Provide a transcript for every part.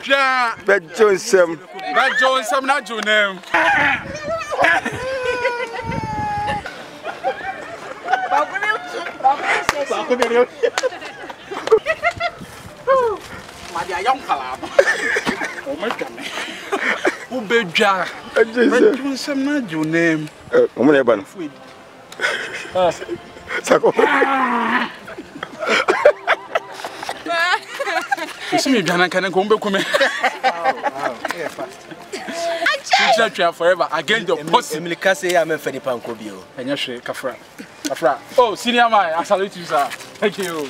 Johnson. That Johnson, not your name. My dear young fellow. Oh, my God. Who bed jar? Johnson, not your name. I'm going to Sako. You see me, Jana, can I come back? Forever against the posse. Emily Cassay, I'm a Fanny Pancobio. And you shake Kafra. Oh, senior man, I salute you, sir. Thank you.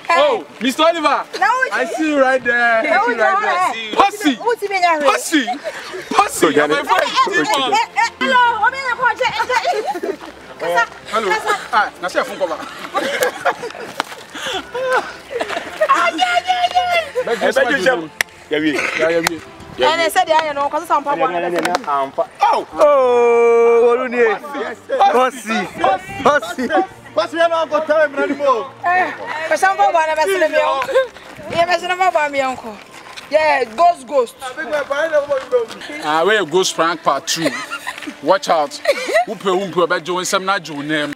Oh, Mr. Oliver. I see you right there. Posse. Posse. My friend. Hello, I'm in a project. Hello. Ah, now see a phone cover. And I said, I know, because I'm What's your uncle time anymore? For some of my uncle. Yeah, ghost. Where Ghost Prank Part 2. Watch out. Who about Johnson, not your name.